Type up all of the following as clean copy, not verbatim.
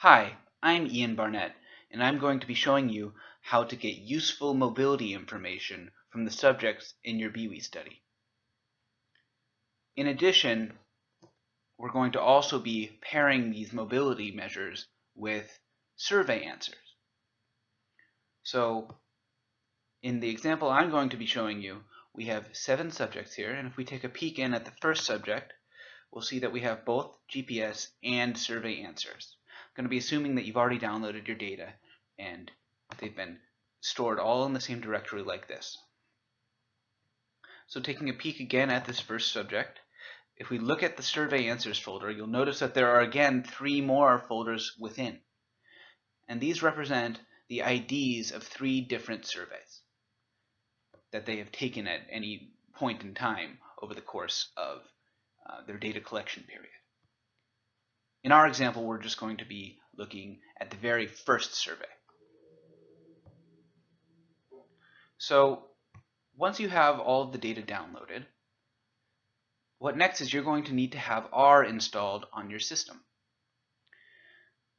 Hi, I'm Ian Barnett, and I'm going to be showing you how to get useful mobility information from the subjects in your Beiwe study. In addition, we're going to also be pairing these mobility measures with survey answers. So, in the example I'm going to be showing you, we have 7 subjects here, and if we take a peek in at the first subject, we'll see that we have both GPS and survey answers. I'm going to be assuming that you've already downloaded your data and they've been stored all in the same directory like this. So taking a peek again at this first subject, if we look at the survey answers folder, you'll notice that there are again 3 more folders within. And these represent the IDs of 3 different surveys that they have taken at any point in time over the course of their data collection period. In our example, we're just going to be looking at the very first survey. So once you have all of the data downloaded, what next is you're going to need to have R installed on your system.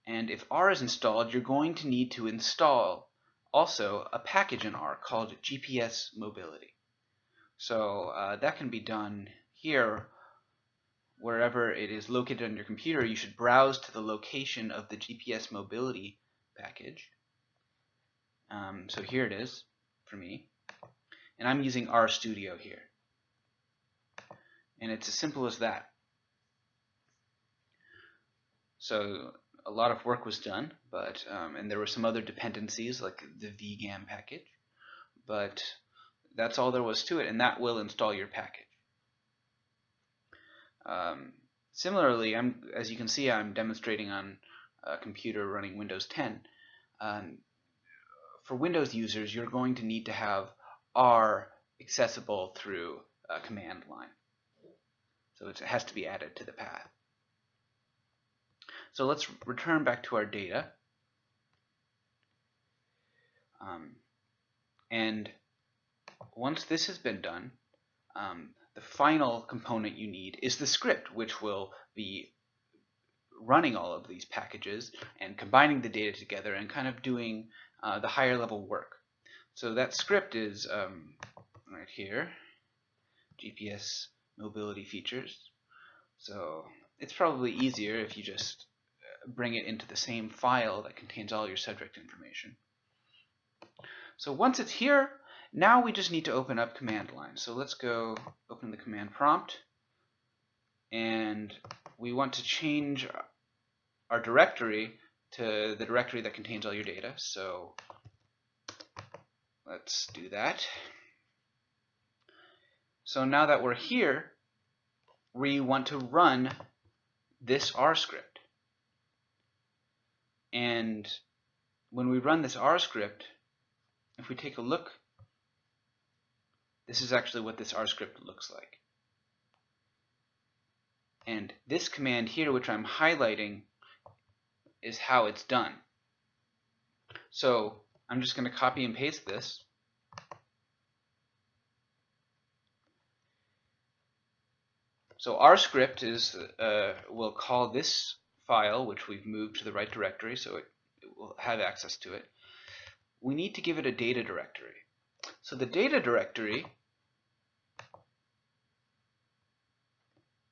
And if R is installed, you're going to need to install also a package in R called GPS Mobility. So that can be done here. Wherever it is located on your computer, you should browse to the location of the GPS Mobility package. So here it is for me, and I'm using RStudio here. And it's as simple as that. So a lot of work was done, but and there were some other dependencies like the vgam package, but that's all there was to it, and that will install your package. Similarly, as you can see, I'm demonstrating on a computer running Windows 10. For Windows users, you're going to need to have R accessible through a command line. So it has to be added to the path. So let's return back to our data. And once this has been done, the final component you need is the script, which will be running all of these packages and combining the data together and kind of doing the higher level work. So that script is right here, GPS mobility features. So it's probably easier if you just bring it into the same file that contains all your subject information. So once it's here, now we just need to open up command line. So let's go open the command prompt, and we want to change our directory to the directory that contains all your data. So let's do that. So now that we're here, we want to run this R script. And when we run this R script, if we take a look, this is actually what this R script looks like. And this command here, which I'm highlighting, is how it's done. So I'm just going to copy and paste this. So our script is will call this file, which we've moved to the right directory, so it will have access to it. We need to give it a data directory. So the data directory,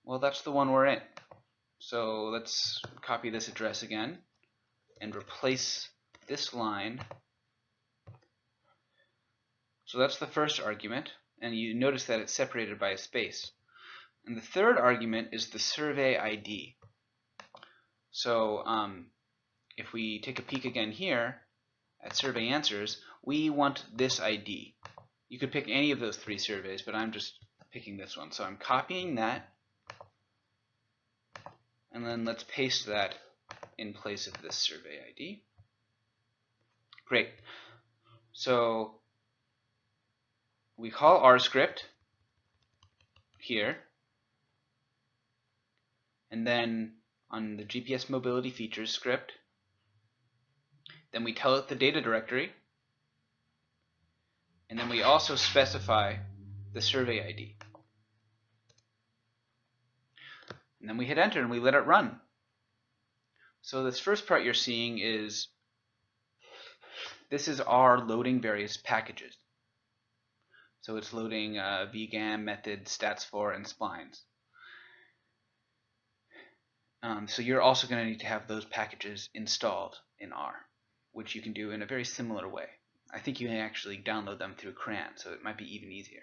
well, that's the one we're in. So let's copy this address again and replace this line. So that's the first argument, and you notice that it's separated by a space. And the third argument is the survey ID. So if we take a peek again here at survey answers, we want this ID. You could pick any of those 3 surveys, but I'm just picking this one. So I'm copying that, and then let's paste that in place of this survey ID. Great. So we call our script here, and then on the GPS mobility features script, then we tell it the data directory, and then we also specify the survey ID. And then we hit enter and we let it run. So this first part you're seeing is, this is R loading various packages. So it's loading vgam, method, stats4, and splines. So you're also going to need to have those packages installed in R, which you can do in a very similar way. I think you can actually download them through CRAN, so it might be even easier.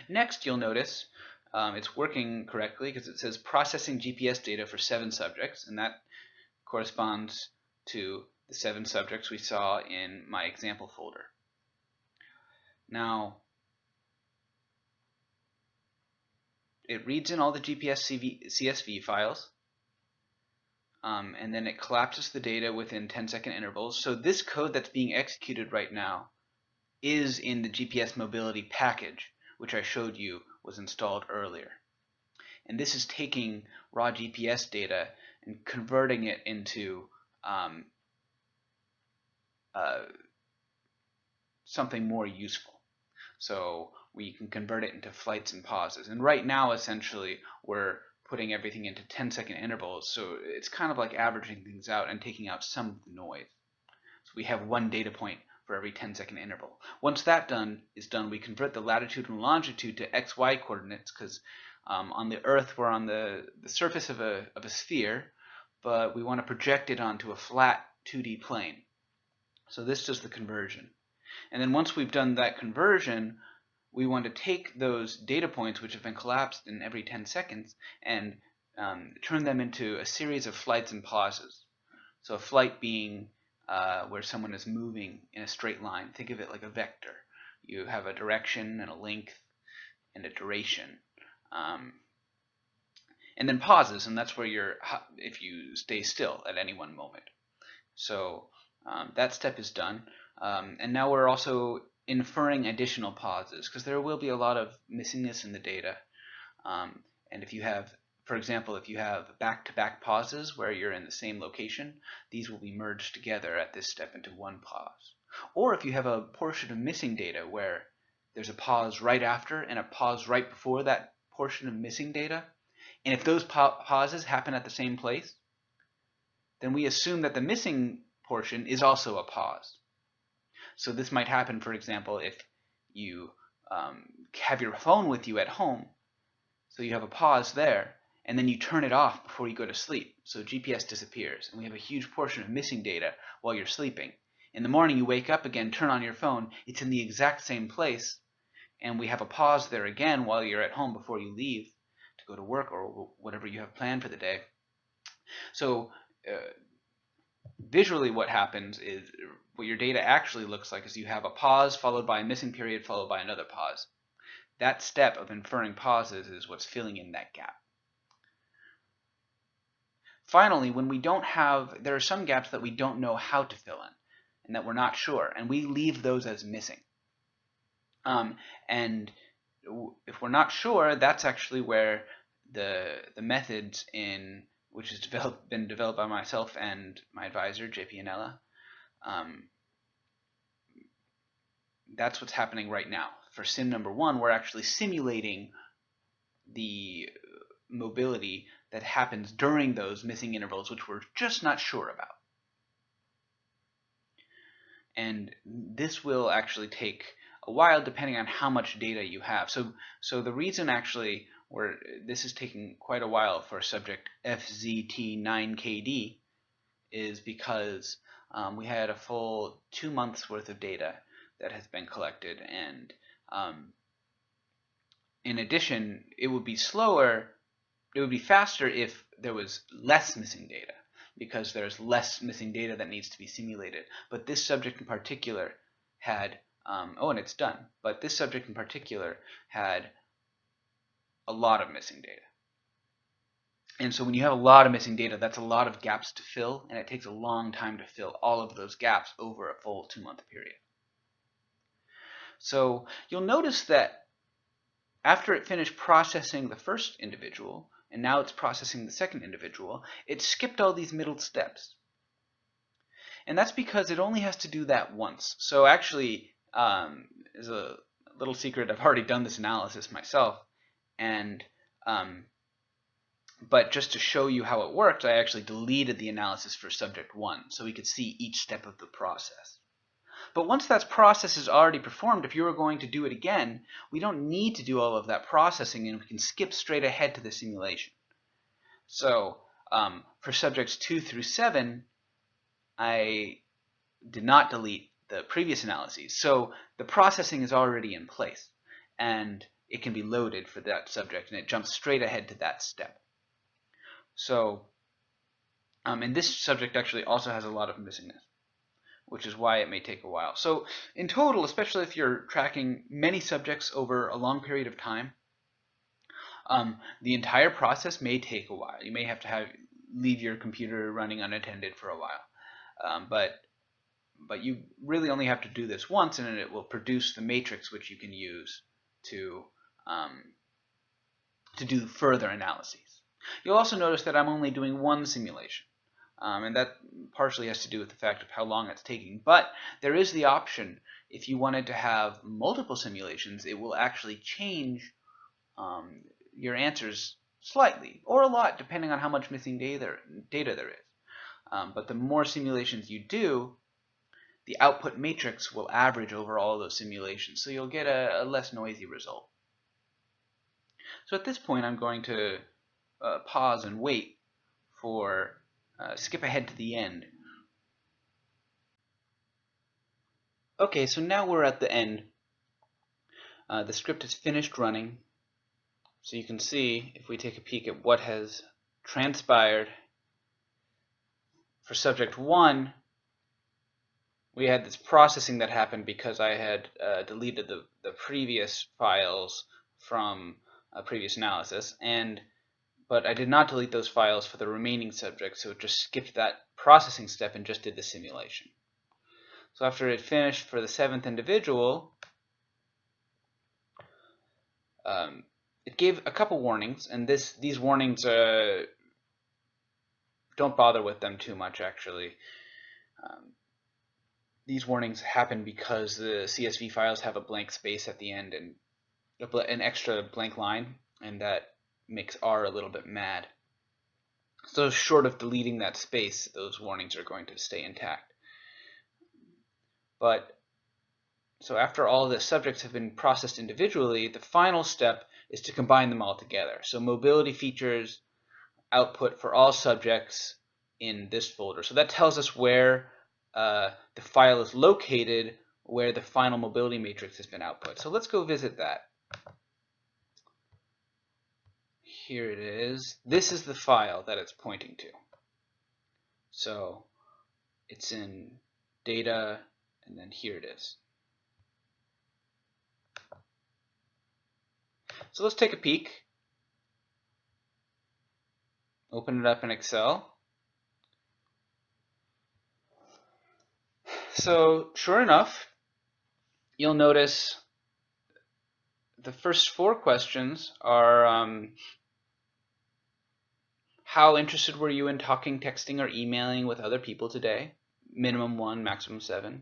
Next, you'll notice it's working correctly because it says processing GPS data for 7 subjects, and that corresponds to the 7 subjects we saw in my example folder. Now, it reads in all the GPS CSV files, and then it collapses the data within 10-second intervals. So this code that's being executed right now is in the GPS mobility package, which I showed you was installed earlier. And this is taking raw GPS data and converting it into something more useful. So we can convert it into flights and pauses. And right now, essentially, we're putting everything into 10-second intervals. So it's kind of like averaging things out and taking out some of the noise. So we have one data point for every 10-second interval. Once that is done, we convert the latitude and longitude to XY coordinates, because on the Earth we're on the surface of a sphere, but we want to project it onto a flat 2D plane. So this does the conversion. And then once we've done that conversion, we want to take those data points, which have been collapsed in every 10 seconds, and turn them into a series of flights and pauses. So a flight being where someone is moving in a straight line. Think of it like a vector. You have a direction and a length and a duration. And then pauses, and that's where if you stay still at any one moment. So that step is done. And now we're also inferring additional pauses, because there will be a lot of missingness in the data. And if you have, for example, if you have back-to-back pauses where you're in the same location, these will be merged together at this step into one pause. Or if you have a portion of missing data where there's a pause right after and a pause right before that portion of missing data, and if those pauses happen at the same place, then we assume that the missing portion is also a pause. So this might happen, for example, if you have your phone with you at home, so you have a pause there, and then you turn it off before you go to sleep, so GPS disappears, and we have a huge portion of missing data while you're sleeping. In the morning, you wake up again, turn on your phone, it's in the exact same place, and we have a pause there again while you're at home before you leave to go to work or whatever you have planned for the day. So visually what happens is, what your data actually looks like is you have a pause followed by a missing period followed by another pause. That step of inferring pauses is what's filling in that gap. Finally, when we don't have, there are some gaps that we don't know how to fill in and that we're not sure, and we leave those as missing. And if we're not sure, that's actually where the methods which has been developed by myself and my advisor, JP Anella, that's what's happening right now. For sim number 1, we're actually simulating the mobility that happens during those missing intervals, which we're just not sure about. And this will actually take a while depending on how much data you have. So the reason actually this is taking quite a while for subject FZT9KD is because we had a full 2 months worth of data that has been collected, and in addition, it would be faster if there was less missing data, because there's less missing data that needs to be simulated. But this subject in particular had, and it's done, but this subject in particular had a lot of missing data. And so when you have a lot of missing data, that's a lot of gaps to fill, and it takes a long time to fill all of those gaps over a full 2-month period. So you'll notice that after it finished processing the first individual, and now it's processing the second individual, it skipped all these middle steps. And that's because it only has to do that once. So actually, as a little secret, I've already done this analysis myself, and But just to show you how it worked, I actually deleted the analysis for subject 1 so we could see each step of the process. But once that process is already performed, if you were going to do it again, we don't need to do all of that processing, and we can skip straight ahead to the simulation. So for subjects 2 through 7, I did not delete the previous analyses. So the processing is already in place, and it can be loaded for that subject, and it jumps straight ahead to that step. So, and this subject actually also has a lot of missingness, which is why it may take a while. So in total, especially if you're tracking many subjects over a long period of time, the entire process may take a while. You may have to leave your computer running unattended for a while. But you really only have to do this once, and it will produce the matrix which you can use to do further analyses. You'll also notice that I'm only doing one simulation, and that partially has to do with the fact of how long it's taking. But there is the option, if you wanted to have multiple simulations, it will actually change your answers slightly, or a lot, depending on how much missing data there is. But the more simulations you do, the output matrix will average over all those simulations, so you'll get a less noisy result. So at this point, I'm going to pause and wait for skip ahead to the end. Okay, so now we're at the end. The script is finished running. So you can see, if we take a peek at what has transpired for subject 1, we had this processing that happened because I had deleted the previous files from a previous analysis, but I did not delete those files for the remaining subjects, so it just skipped that processing step and just did the simulation. So after it finished for the 7th individual, it gave a couple warnings, and these warnings, don't bother with them too much, actually. These warnings happen because the CSV files have a blank space at the end and an extra blank line, and that makes R a little bit mad. So short of deleting that space, those warnings are going to stay intact. But so after all the subjects have been processed individually, the final step is to combine them all together. So mobility features output for all subjects in this folder. So that tells us where the file is located, where the final mobility matrix has been output. So let's go visit that. Here it is. This is the file that it's pointing to. So it's in data, and then here it is. So let's take a peek. Open it up in Excel. So sure enough, you'll notice the first 4 questions are how interested were you in talking, texting, or emailing with other people today? Minimum 1, maximum 7.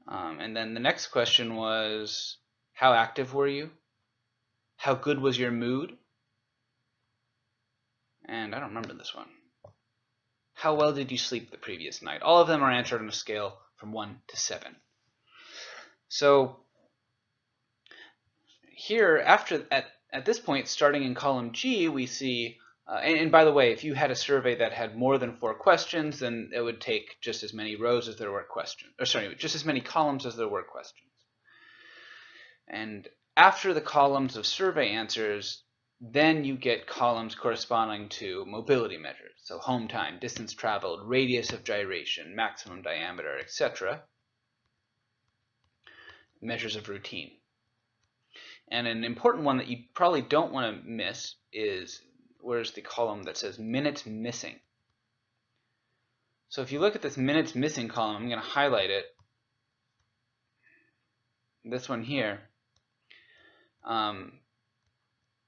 And then the next question was, how active were you? How good was your mood? And I don't remember this one. How well did you sleep the previous night? All of them are answered on a scale from 1 to 7. So here, at this point, starting in column G, we see, and by the way, if you had a survey that had more than 4 questions, then it would take just as many rows as there were questions, or sorry, just as many columns as there were questions. And after the columns of survey answers, then you get columns corresponding to mobility measures. So home time, distance traveled, radius of gyration, maximum diameter, etc. Measures of routine. And an important one that you probably don't want to miss is, where's the column that says minutes missing? So if you look at this minutes missing column, I'm going to highlight it. This one here.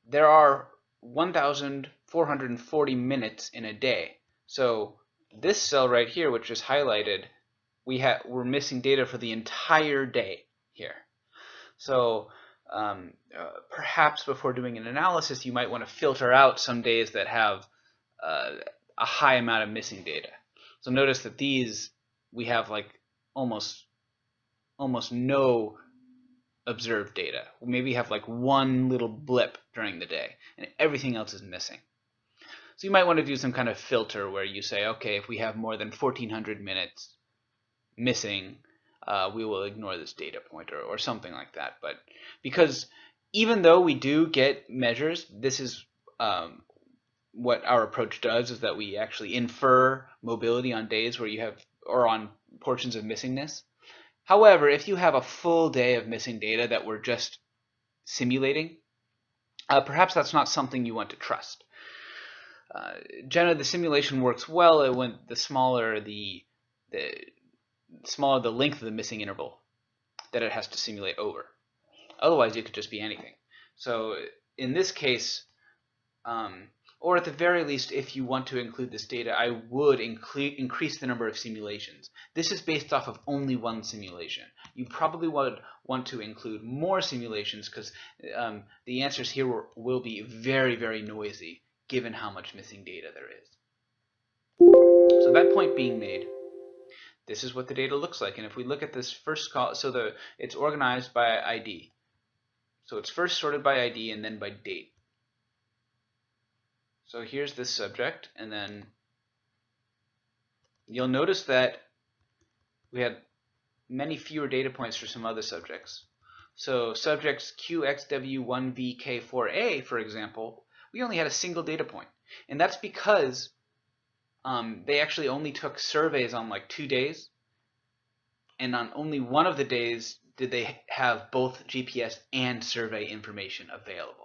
There are 1,440 minutes in a day. So this cell right here, which is highlighted, we're missing data for the entire day here. So perhaps before doing an analysis, you might want to filter out some days that have a high amount of missing data. So notice that these, we have like almost no observed data. We maybe have like one little blip during the day, and everything else is missing. So you might want to do some kind of filter where you say, okay, if we have more than 1,400 minutes missing, we will ignore this data point or something like that. But because even though we do get measures, this is what our approach does, is that we actually infer mobility on days where you have, or on portions of missingness. However, if you have a full day of missing data that we're just simulating, perhaps that's not something you want to trust. Generally, the simulation works well when the smaller the length of the missing interval that it has to simulate over. Otherwise, it could just be anything. So in this case, or at the very least, if you want to include this data, I would increase the number of simulations. This is based off of only one simulation. You probably would want to include more simulations because the answers here will be very, very noisy given how much missing data there is. So that point being made, this is what the data looks like. And if we look at this first column, so it's organized by ID. So it's first sorted by ID and then by date. So here's this subject, and then you'll notice that we had many fewer data points for some other subjects. So subjects QXW1VK4A, for example, we only had a single data point. And that's because they actually only took surveys on like 2 days, and on only one of the days did they have both GPS and survey information available.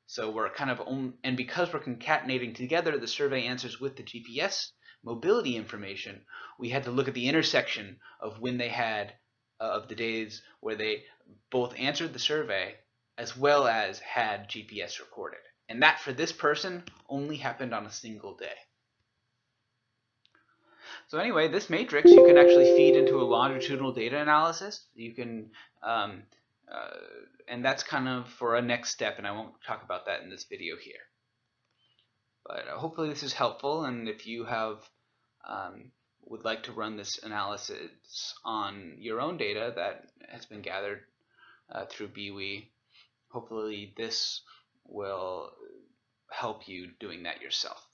So we're kind of and because we're concatenating together the survey answers with the GPS mobility information, we had to look at the intersection of when they had of the days where they both answered the survey as well as had GPS recorded. And that for this person only happened on a single day. So anyway, this matrix you can actually feed into a longitudinal data analysis. You can, and that's kind of for a next step, and I won't talk about that in this video here. But hopefully this is helpful, and if you have would like to run this analysis on your own data that has been gathered through Beiwe, hopefully this will help you doing that yourself.